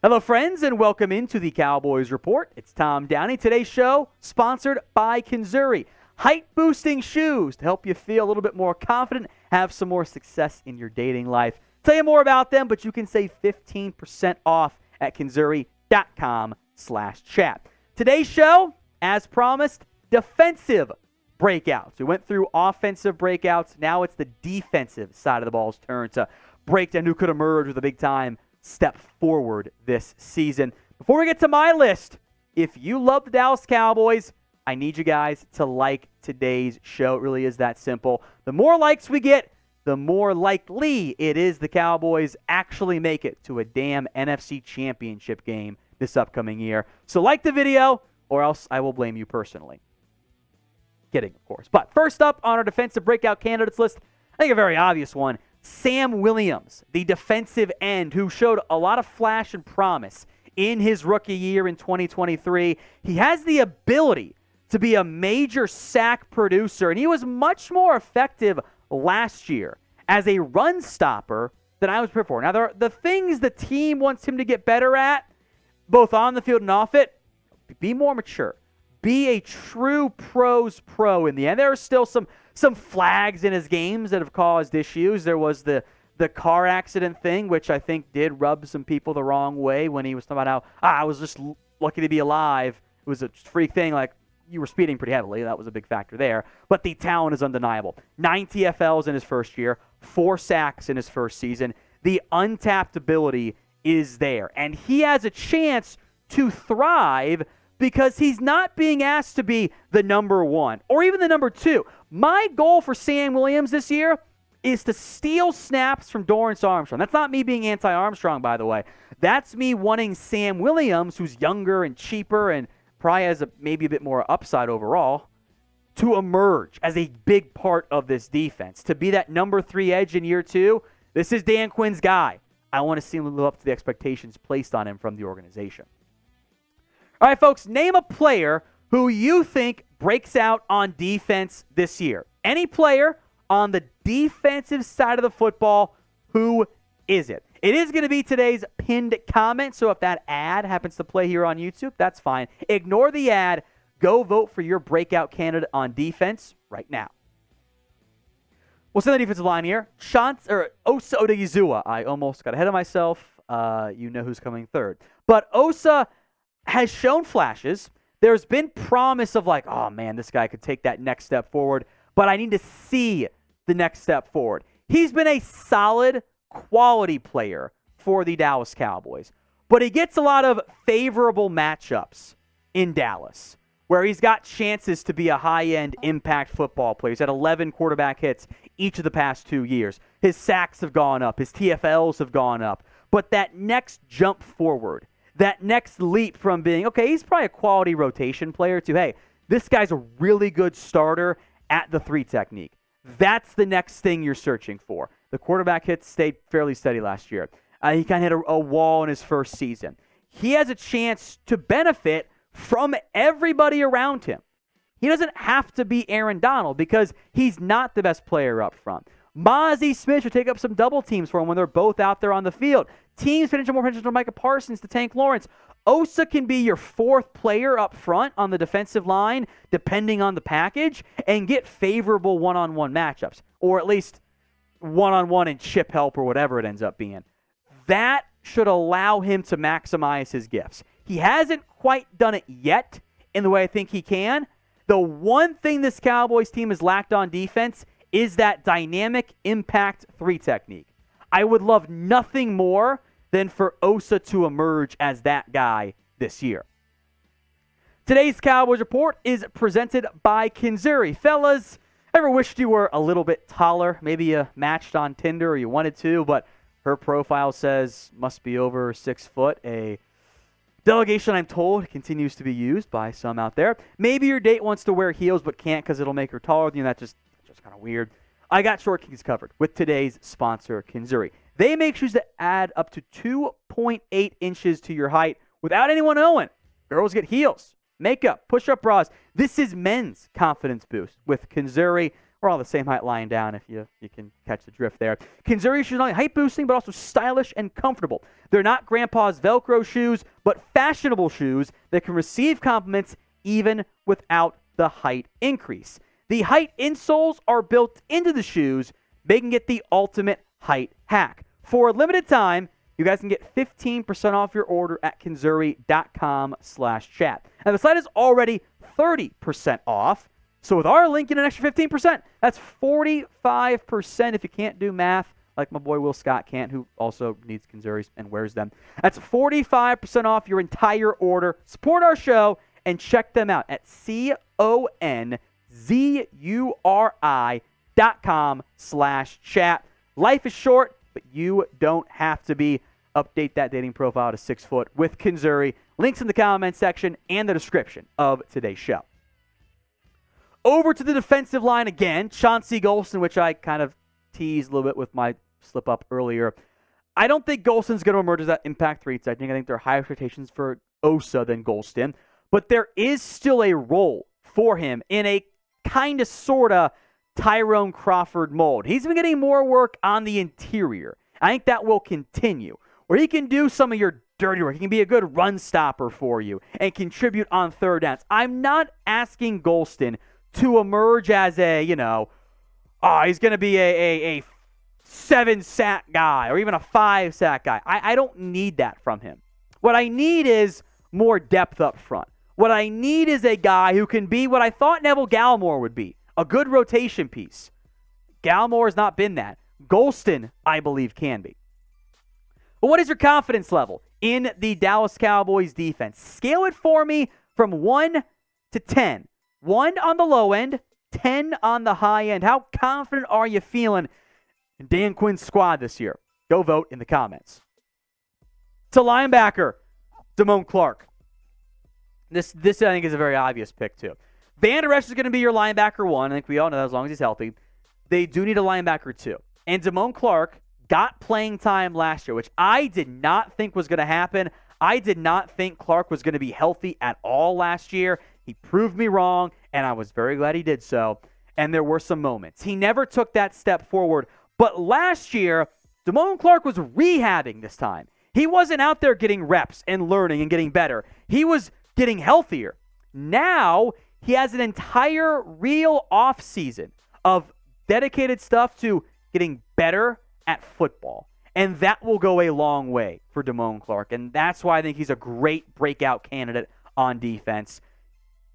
Hello, friends, and welcome into the Cowboys Report. It's Tom Downey. Today's show sponsored by Kenzuri. Height-boosting shoes to help you feel a little bit more confident, have some more success in your dating life. Tell you more about them, but you can save 15% off at kenzuri.com/chat. Today's show, as promised, defensive breakouts. We went through offensive breakouts. Now it's the defensive side of the ball's turn to break down who could emerge with a big-time step forward this season. Before we get to my list, if you love the Dallas Cowboys, I need you guys to like today's show. It really is that simple. The more likes we get, the more likely it is the Cowboys actually make it to a damn NFC Championship game this upcoming year. So like the video, or else I will blame you personally. Kidding, of course. But first up on our defensive breakout candidates list, I think a very obvious one, Sam Williams, the defensive end who showed a lot of flash and promise in his rookie year in 2023. He has the ability to be a major sack producer, and he was much more effective last year as a run stopper than I was prepared for. Now, the things the team wants him to get better at, both on the field and off it, be more mature. Be a true pros pro in the end. There are still some flags in his games that have caused issues. There was the car accident thing, which I think did rub some people the wrong way when he was talking about how, I was just lucky to be alive. It was a freak thing, like you were speeding pretty heavily. That was a big factor there. But the talent is undeniable. 9 TFLs in his first year, 4 sacks in his first season. The untapped ability is there. And he has a chance to thrive because he's not being asked to be the number 1 or even the number 2. My goal for Sam Williams this year is to steal snaps from Dorrance Armstrong. That's not me being anti-Armstrong, by the way. That's me wanting Sam Williams, who's younger and cheaper and probably has maybe a bit more upside overall, to emerge as a big part of this defense. To be that number 3 edge in year 2, this is Dan Quinn's guy. I want to see him live up to the expectations placed on him from the organization. All right, folks, name a player who you think breaks out on defense this year. Any player on the defensive side of the football, who is it? It is going to be today's pinned comment, so if that ad happens to play here on YouTube, that's fine. Ignore the ad. Go vote for your breakout candidate on defense right now. We'll see the defensive line here. Osa Odighizuwa. I almost got ahead of myself. You know who's coming third. But Osa has shown flashes. There's been promise of like, oh man, this guy could take that next step forward, but I need to see the next step forward. He's been a solid quality player for the Dallas Cowboys, but he gets a lot of favorable matchups in Dallas where he's got chances to be a high-end impact football player. He's had 11 quarterback hits each of the past 2 years. His sacks have gone up. His TFLs have gone up. But that next jump forward, that next leap from being, okay, he's probably a quality rotation player to, hey, this guy's a really good starter at the 3 technique. That's the next thing you're searching for. The quarterback hits stayed fairly steady last year. He kind of hit a wall in his first season. He has a chance to benefit from everybody around him. He doesn't have to be Aaron Donald because he's not the best player up front. Mozzie Smith should take up some double teams for him when they're both out there on the field. Teams pay more attention to Micah Parsons, to Tank Lawrence. Osa can be your 4th player up front on the defensive line, depending on the package, and get favorable one-on-one matchups, or at least one-on-one and chip help or whatever it ends up being. That should allow him to maximize his gifts. He hasn't quite done it yet in the way I think he can. The one thing this Cowboys team has lacked on defense is that dynamic impact 3 technique. I would love nothing more than for Osa to emerge as that guy this year. Today's Cowboys Report is presented by Kenzuri. Fellas, ever wished you were a little bit taller? Maybe you matched on Tinder or you wanted to, but her profile says must be over 6 foot. A delegation, I'm told, continues to be used by some out there. Maybe your date wants to wear heels but can't because it'll make her taller than you. That's just kind of weird. I got short kings covered with today's sponsor, Kenzuri. They make shoes that add up to 2.8 inches to your height without anyone knowing. Girls get heels, makeup, push-up bras. This is men's confidence boost with Kenzuri. We're all the same height lying down if you can catch the drift there. Kenzuri shoes not only height boosting, but also stylish and comfortable. They're not grandpa's Velcro shoes, but fashionable shoes that can receive compliments even without the height increase. The height insoles are built into the shoes, making it the ultimate height hack. For a limited time, you guys can get 15% off your order at kenzuri.com/chat. And the site is already 30% off. So with our link, you get an extra 15%. That's 45% if you can't do math, like my boy Will Scott can't, who also needs Kenzuris and wears them. That's 45% off your entire order. Support our show and check them out at CONZURI.com/chat. Life is short, but you don't have to be. Update that dating profile to 6 foot with Kenzuri. Links in the comment section and the description of today's show. Over to the defensive line again. Chauncey Golston, which I kind of teased a little bit with my slip up earlier. I don't think Golston's going to emerge as that impact three setting. I think there are higher expectations for Osa than Golston. But there is still a role for him in a kind of, sort of Tyrone Crawford mold. He's been getting more work on the interior. I think that will continue, where he can do some of your dirty work. He can be a good run stopper for you and contribute on third downs. I'm not asking Golston to emerge as a, he's going to be a 7-sack guy or even a 5-sack guy. I don't need that from him. What I need is more depth up front. What I need is a guy who can be what I thought Neville Gallimore would be, a good rotation piece. Gallimore has not been that. Golston, I believe, can be. But what is your confidence level in the Dallas Cowboys defense? Scale it for me from 1 to 10. 1 on the low end, 10 on the high end. How confident are you feeling in Dan Quinn's squad this year? Go vote in the comments. To linebacker, Damone Clark. This I think is a very obvious pick too. Van Der Esch is going to be your linebacker 1. I think we all know that as long as he's healthy. They do need a linebacker 2. And Damone Clark got playing time last year, which I did not think was going to happen. I did not think Clark was going to be healthy at all last year. He proved me wrong, and I was very glad he did so. And there were some moments. He never took that step forward. But last year, Damone Clark was rehabbing this time. He wasn't out there getting reps and learning and getting better. He was getting healthier. Now, he has an entire real offseason of dedicated stuff to getting better at football. And that will go a long way for Damone Clark. And that's why I think he's a great breakout candidate on defense.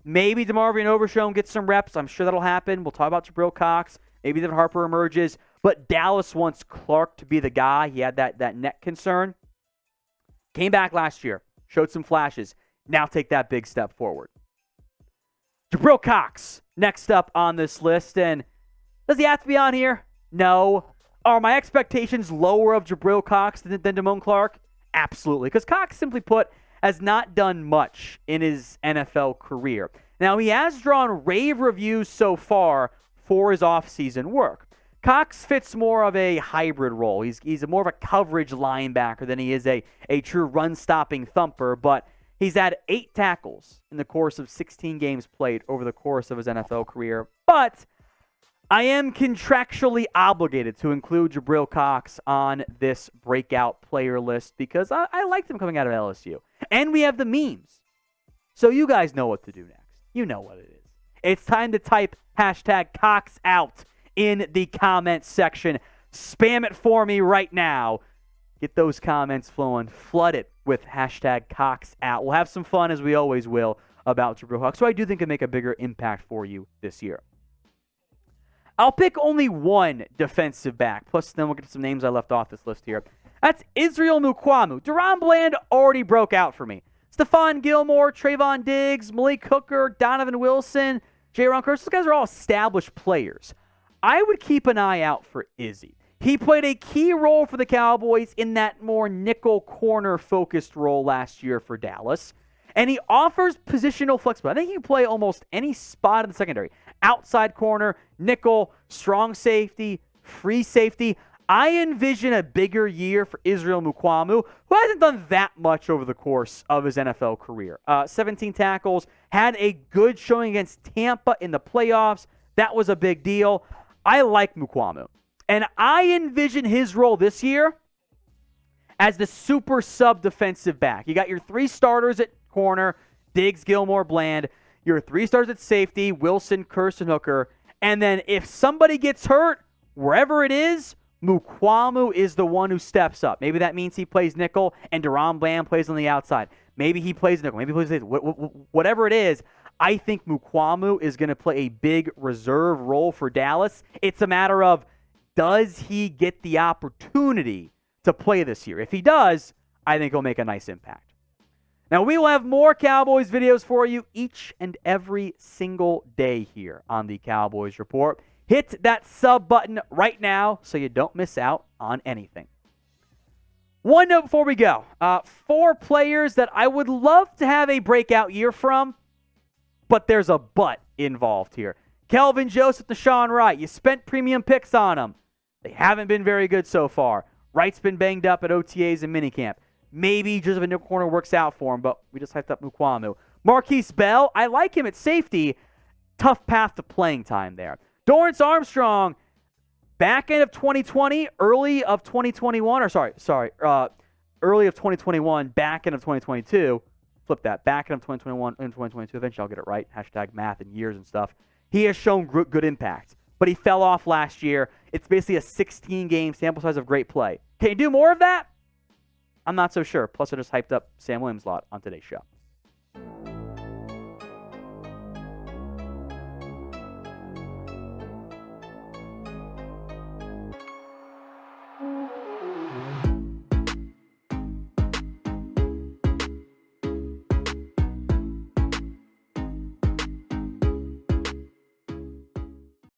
Maybe DeMarvion Overshown gets some reps. I'm sure that'll happen. We'll talk about Jabril Cox. Maybe that Harper emerges. But Dallas wants Clark to be the guy. He had that neck concern. Came back last year. Showed some flashes. Now take that big step forward. Jabril Cox, next up on this list. And does he have to be on here? No. Are my expectations lower of Jabril Cox than Damone Clark? Absolutely. Because Cox, simply put, has not done much in his NFL career. Now, he has drawn rave reviews so far for his offseason work. Cox fits more of a hybrid role. He's more of a coverage linebacker than he is a true run-stopping thumper, but he's had 8 tackles in the course of 16 games played over the course of his NFL career. But I am contractually obligated to include Jabril Cox on this breakout player list because I liked him coming out of LSU. And we have the memes. So you guys know what to do next. You know what it is. It's time to type hashtag Cox out in the comments section. Spam it for me right now. Get those comments flowing. Flood it with hashtag Cox out. We'll have some fun, as we always will, about Jabril Cox. So I do think it'll make a bigger impact for you this year. I'll pick only one defensive back. Plus, then we'll get to some names I left off this list here. That's Israel Mukuamu. Deron Bland already broke out for me. Stephon Gilmore, Trayvon Diggs, Malik Hooker, Donovan Wilson, J-Ron Curse. Those guys are all established players. I would keep an eye out for Izzy. He played a key role for the Cowboys in that more nickel corner-focused role last year for Dallas. And he offers positional flexibility. I think he can play almost any spot in the secondary. Outside corner, nickel, strong safety, free safety. I envision a bigger year for Israel Mukuamu, who hasn't done that much over the course of his NFL career. 17 tackles, had a good showing against Tampa in the playoffs. That was a big deal. I like Mukuamu. And I envision his role this year as the super sub defensive back. You got your 3 starters at corner, Diggs, Gilmore, Bland. Your 3 starters at safety, Wilson, Kirsten, Hooker. And then if somebody gets hurt, wherever it is, Mukuamu is the one who steps up. Maybe that means he plays nickel and Deron Bland plays on the outside. Maybe he plays nickel. Maybe he plays whatever it is. I think Mukuamu is going to play a big reserve role for Dallas. It's a matter of, does he get the opportunity to play this year? If he does, I think he'll make a nice impact. Now, we will have more Cowboys videos for you each and every single day here on the Cowboys Report. Hit that sub button right now so you don't miss out on anything. One note before we go. 4 players that I would love to have a breakout year from, but there's a but involved here. Kelvin Joseph, Deshaun Wright. You spent premium picks on them. They haven't been very good so far. Wright's been banged up at OTAs and minicamp. Maybe just if a nickel corner works out for him, but we just hyped up Mukuamu. Marquise Bell, I like him at safety. Tough path to playing time there. Dorrance Armstrong, back end of 2020, early of 2021, early of 2021, back end of 2022. Flip that, back end of 2021 and 2022. Eventually I'll get it right. Hashtag math and years and stuff. He has shown good impact, but he fell off last year. It's basically a 16-game sample size of great play. Can you do more of that? I'm not so sure. Plus, I just hyped up Sam Williams a lot on today's show.